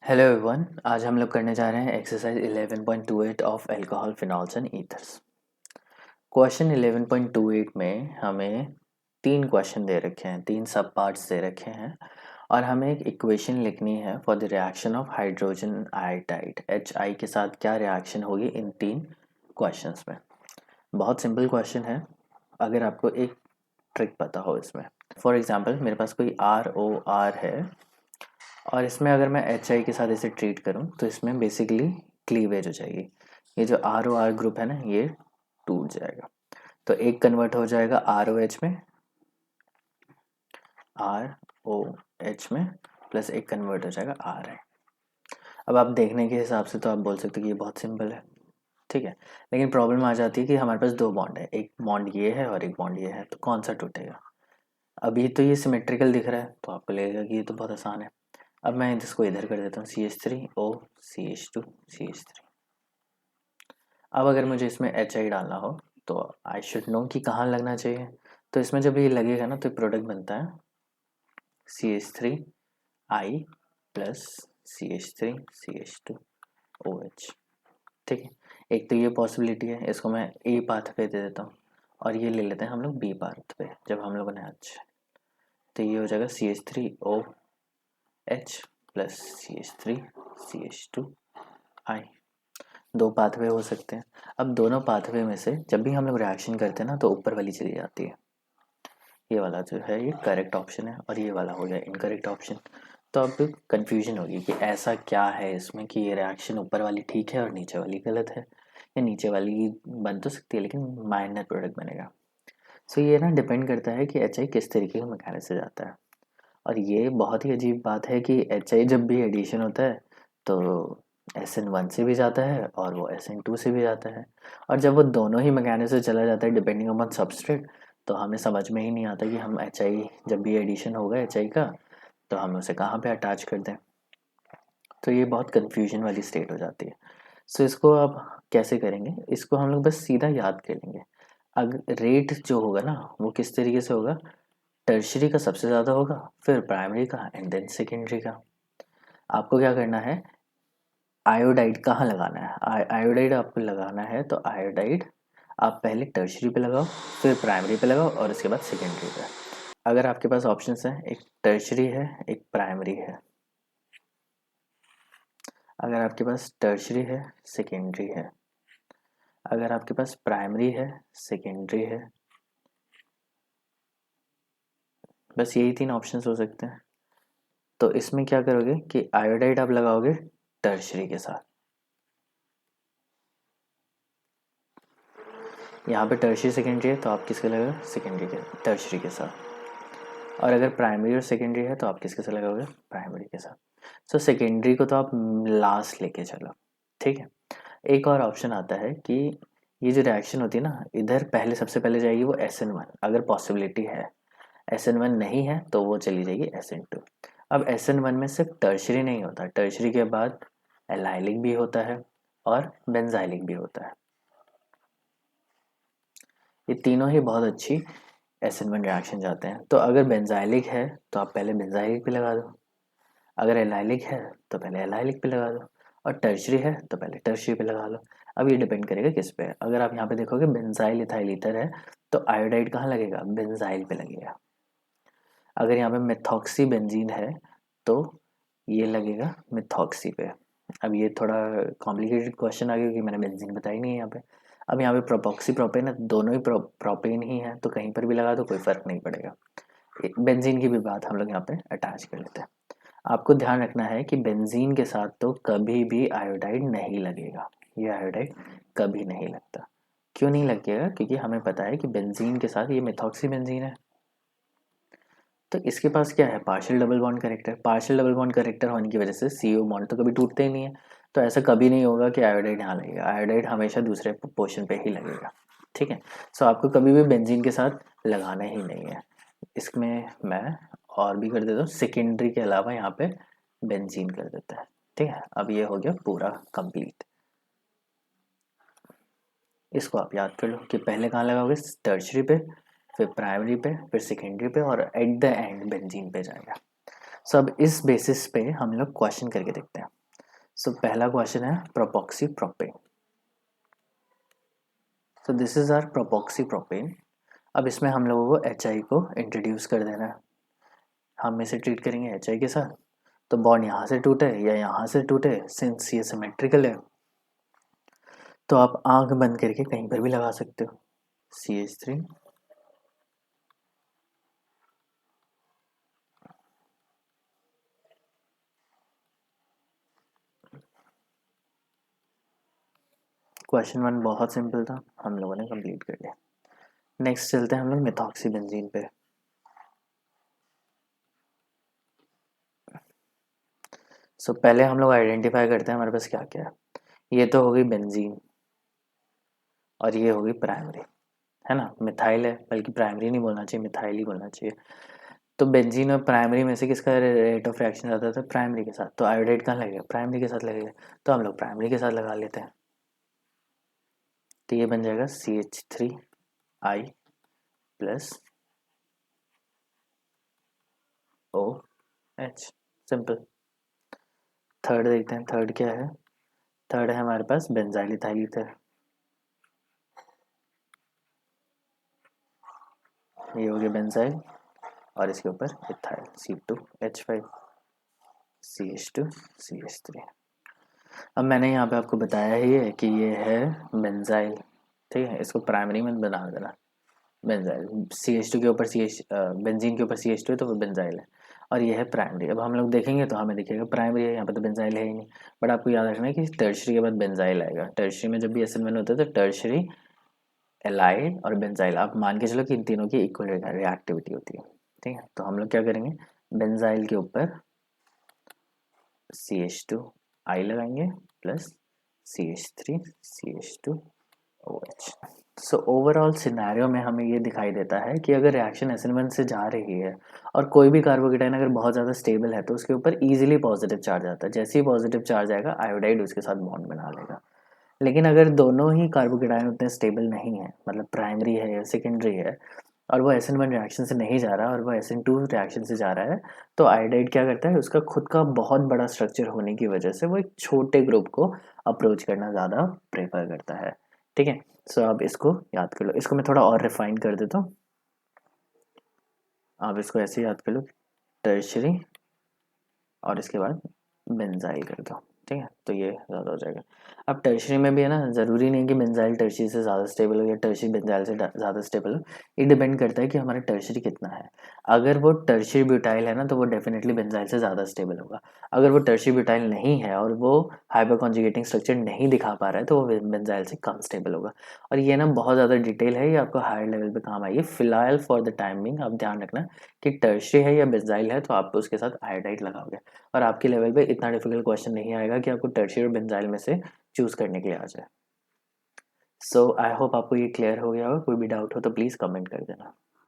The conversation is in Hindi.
हेलो एवरीवन, आज हम लोग करने जा रहे हैं exercise 11.28 of alcohol phenols and ethers. Question 11.28 में हमें तीन क्वेश्चन दे रखे हैं, तीन सब पार्ट्स दे रखे हैं और हमें एक इक्वेशन लिखनी है for the reaction of hydrogen iodide HI के साथ क्या रिएक्शन होगी इन तीन क्वेश्चंस में। बहुत सिंपल क्वेश्चन है अगर आपको एक ट्रिक पता हो इसमें। फॉर एग्जांपल मेरे पास कोई ROR है और इसमें अगर मैं HI के साथ इसे ट्रीट करूं तो इसमें बेसिकली क्लीवेज हो जाएगी। ये जो ROR ग्रुप है ना, ये टूट जाएगा, तो एक कन्वर्ट हो जाएगा ROH में, ROH में, प्लस एक कन्वर्ट हो जाएगा RI। अब आप देखने के हिसाब से तो आप बोल सकते हो कि ये बहुत सिंपल है, ठीक है। लेकिन प्रॉब्लम आ जाती है कि हमारे पास दो बॉन्ड है, एक बॉन्ड ये है और एक बॉन्ड ये है, तो कौन सा टूटेगा। अभी तो ये सिमेट्रिकल दिख रहा है तो आपको लगेगा कि ये तो बहुत आसान है। अब मैं इसको इधर कर देता हूँ, CH3O CH2 CH3। अब अगर मुझे इसमें HI डालना हो तो आई शुड नो कि कहाँ लगना चाहिए। तो इसमें जब ये लगेगा ना तो प्रोडक्ट बनता है CH3I plus CH3 CH2 OH, ठीक है। एक तो ये पॉसिबिलिटी है, इसको मैं A पाथ पे दे देता हूँ और ये ले लेते हैं हम लोग B पाथ पे जब हम लोगों ने अच्छा, तो ये हो जाएगा CH3OH प्लस CH3 CH2I। दो पाथवे हो सकते हैं। अब दोनों पाथवे में से जब भी हम लोग रिएक्शन करते हैं ना तो ऊपर वाली चली जाती है। ये वाला जो है ये करेक्ट ऑप्शन है और ये वाला हो गया इनकरेक्ट ऑप्शन। तो अब कंफ्यूजन होगी कि ऐसा क्या है इसमें कि ये रिएक्शन ऊपर वाली ठीक है और नीचे वाली गलत है, या नीचे वाली बन तो सकती है लेकिन माइनर प्रोडक्ट बनेगा। सो ये ना डिपेंड करता है कि HI किस तरीके का मैकेनिज्म से जाता है। और ये बहुत ही अजीब बात है कि HI जब भी एडिशन होता है तो SN1 से भी जाता है और वो SN2 से भी जाता है, और जब वो दोनों ही मैकेनिज्म से चला जाता है डिपेंडिंग अपॉन सबस्ट्रेट, तो हमें समझ में ही नहीं आता कि हम HI जब भी एडिशन होगा HI का तो हम उसे कहाँ पे अटैच कर दें। तो ये बहुत कन्फ्यूजन वाली स्टेट हो जाती है। सो इसको अब कैसे करेंगे, इसको हम लोग बस सीधा याद कर लेंगे। अगर रेट जो होगा ना वो किस तरीके से होगा, टर्शरी का सबसे ज़्यादा होगा, फिर प्राइमरी का एंड देन सेकेंडरी का। आपको क्या करना है, आयोडाइड कहाँ लगाना है, आयोडाइड आपको लगाना है तो आयोडाइड आप पहले टर्शरी पे लगाओ, फिर प्राइमरी पे लगाओ और उसके बाद सेकेंडरी पे। अगर आपके पास ऑप्शंस हैं, एक टर्शरी है एक प्राइमरी है, अगर आपके पास टर्शरी है सेकेंडरी है, अगर आपके पास प्राइमरी है सेकेंडरी है, बस यही तीन ऑप्शंस हो सकते हैं। तो इसमें क्या करोगे कि आयोडाइड आप लगाओगे टर्शरी के साथ, यहाँ पे टर्शरी सेकेंडरी है तो आप किसके लगाओगे, सेकेंडरी के टर्शरी के साथ। और अगर प्राइमरी और सेकेंडरी है तो आप किसके साथ लगाओगे, प्राइमरी के साथ। सो सेकेंडरी को तो आप लास्ट लेके चलो, ठीक है। एक और ऑप्शन आता है कि ये जो रिएक्शन होती है ना, इधर पहले सबसे पहले जाएगी वो SN1 अगर पॉसिबिलिटी है, SN1 नहीं है तो वो चली जाएगी SN2। अब SN1 में सिर्फ टर्शरी नहीं होता, टर्शरी के बाद एलाइलिक भी होता है और बेंजाइलिक भी होता है। ये तीनों ही बहुत अच्छी SN1 रिएक्शन जाते हैं। तो अगर बेंजाइलिक है तो आप पहले बेंजाइलिक पे लगा दो, अगर एलाइलिक है तो पहले एलाइलिक पे लगा दो, और टर्शरी है तो पहले टर्शरी पे लगा लो। अब ये डिपेंड करेगा किस पे है। अगर आप यहाँ पे देखोगे बेंजाइल इथाइल ईथर है तो आयोडाइड कहाँ लगेगा, बेंजाइल पे लगेगा। अगर यहाँ पे मेथॉक्सी बेंजीन है तो ये लगेगा मिथॉक्सी पे। अब ये थोड़ा कॉम्प्लिकेटेड क्वेश्चन आ गया क्योंकि मैंने बेंजीन बताई नहीं है यहाँ पे। अब यहाँ पे प्रोपॉक्सी प्रोपेन है, दोनों ही प्रोपेन ही है तो कहीं पर भी लगा दो कोई फर्क नहीं पड़ेगा। बेंजीन की भी बात हम लोग यहाँ पे अटैच कर लेते हैं। आपको ध्यान रखना है कि बेंजीन के साथ तो कभी भी आयोडाइड नहीं लगेगा, ये आयोडाइड कभी नहीं लगता। क्यों नहीं लगेगा, क्योंकि हमें पता है कि बेंजीन के साथ ये मेथॉक्सी बेंजीन है तो इसके पास क्या है, partial double bond character. Partial double bond character होने की वजह से CO बॉन्ड तो कभी टूटते ही नहीं है, तो ऐसा कभी नहीं होगा कि आयोडाइड यहाँ लगेगा, आयोडाइड हमेशा दूसरे पोर्शन पे ही लगेगा, ठीक है। सो आपको कभी भी बेंजीन के साथ लगाना ही नहीं है। इसमें मैं और भी कर देता हूँ, सेकेंडरी के अलावा यहाँ पे बेंजीन कर देता है, ठीक है। अब ये हो गया पूरा कंप्लीट। इसको आप याद कर लो कि पहले कहाँ लगाओगे, टर्शरी पे, फिर प्राइमरी पे, फिर सेकेंडरी पे और एट द एंड बेंजीन पे जाएगा। सो अब इस बेसिस पे हम लोग क्वेश्चन करके देखते हैं। सो पहला क्वेश्चन है propoxy propane. So this is our propoxy propane. अब इसमें हम लोगों को HI को इंट्रोड्यूस कर देना है। हम इसे ट्रीट करेंगे HI के साथ, तो बॉन्ड यहाँ से टूटे या यहाँ से टूटे, सिंस ये सिमेट्रिकल है तो आप आंख बंद करके कहीं पर भी लगा सकते हो। CH3 क्वेश्चन 1 बहुत सिंपल था, हम लोगों ने कंप्लीट कर लिया। नेक्स्ट चलते हैं हम लोग मेथॉक्सी बेंजीन पे। सो पहले हम लोग आइडेंटिफाई करते हैं हमारे पास क्या क्या है। ये तो होगी बेंजीन और ये होगी प्राइमरी, है ना। मिथाइल है, बल्कि प्राइमरी नहीं बोलना चाहिए, मिथाइल ही बोलना चाहिए। तो बेंजीन और प्राइमरी में से किसका रेट ऑफ रिएक्शन ज़्यादा था? प्राइमरी के साथ। तो आयोडाइड कहाँ लगेगा? प्राइमरी के साथ लगेगा, तो हम लोग प्राइमरी के साथ लगा लेते हैं। तो ये बन जाएगा CH3I plus OH, simple. Third देखते हैं, थर्ड क्या है? थर्ड है हमारे पास बेंजाइल इथाइल ईथर। ये हो गया बेंजाइल और इसके ऊपर इथाइल C2H5 CH2 CH3। अब मैंने यहाँ पे आपको बताया ही है कि ये है बेंजाइल, ठीक है। इसको प्राइमरी में बना देना, बेंजाइल। CH2 के ऊपर बेंजीन के ऊपर CH2 है तो वो बेंजाइल है, और ये है प्राइमरी। अब हम लोग देखेंगे तो हमें दिखेगा प्राइमरी है, यहाँ पे तो बेंजाइल है ही नहीं। बट आपको याद रखना है कि टर्शरी के बाद बेंजाइल आएगा। टर्शरी में जब भी SN1 होता है तो टर्शरी, एलाइड और बेंजाइल, आप मान के चलो कि इन तीनों की इक्वल रिएक्टिविटी होती है, ठीक है। तो हम लोग क्या करेंगे, बेंजाइल के ऊपर CH2I लगाएंगे plus CH3 CH2OH। So overall scenario में हमें ये दिखाई देता है कि अगर रिएक्शन SN1 से जा रही है और कोई भी कार्बोकेटाइन अगर बहुत ज़्यादा स्टेबल है तो उसके ऊपर इजीली पॉजिटिव चार्ज आता है। जैसे ही पॉजिटिव चार्ज आएगा आयोडाइड उसके साथ बॉन्ड बना लेगा। लेकिन अगर दोनों ही कार्बोकेटाइन उतने स्टेबल नहीं है, मतलब प्राइमरी है या सेकेंडरी है, और वो SN1 रिएक्शन से नहीं जा रहा और वो SN2 रिएक्शन से जा रहा है, तो आयोडाइड क्या करता है, उसका खुद का बहुत बड़ा स्ट्रक्चर होने की वजह से वो एक छोटे ग्रुप को अप्रोच करना ज़्यादा प्रेफर करता है, ठीक है। सो अब इसको याद कर लो, इसको मैं थोड़ा और रिफाइन कर देता हूँ। आप इसको ऐसे याद कर लो, टर्शरी और इसके बाद बेंजाइल कर दो, ठीक है। तो ये ज़्यादा हो जाएगा। अब टर्शरी में भी है ना, ज़रूरी नहीं कि बेंजाइल टर्शरी से ज़्यादा स्टेबल हो या टर्शरी बेंजाइल से ज़्यादा स्टेबल हो। ये डिपेंड करता है कि हमारा टर्शरी कितना है। अगर वो टर्शरी ब्यूटाइल है ना तो वो डेफिनेटली बेंजाइल से ज़्यादा स्टेबल होगा। अगर वो टर्शरी ब्यूटाइल नहीं है और वो हाइपर कॉन्जुगेटिंग स्ट्रक्चर नहीं दिखा पा रहा है तो वो बेंजाइल से कम स्टेबल होगा। और ये ना बहुत ज़्यादा डिटेल है, ये आपको हायर लेवल पे काम आएगी। फिलहाल फॉर द टाइमिंग आप ध्यान रखना कि टर्शरी है या बेंजाइल है तो आप उसके साथ आयोडाइड लगाओगे, और आपके लेवल पे इतना डिफिकल्ट क्वेश्चन नहीं आएगा कि आपको टर्शियर और बेंजाइल में से चूज करने के लिए आ जाए। सो आई होप आपको ये क्लियर हो गया होगा। कोई भी डाउट हो तो प्लीज़ कमेंट कर देना।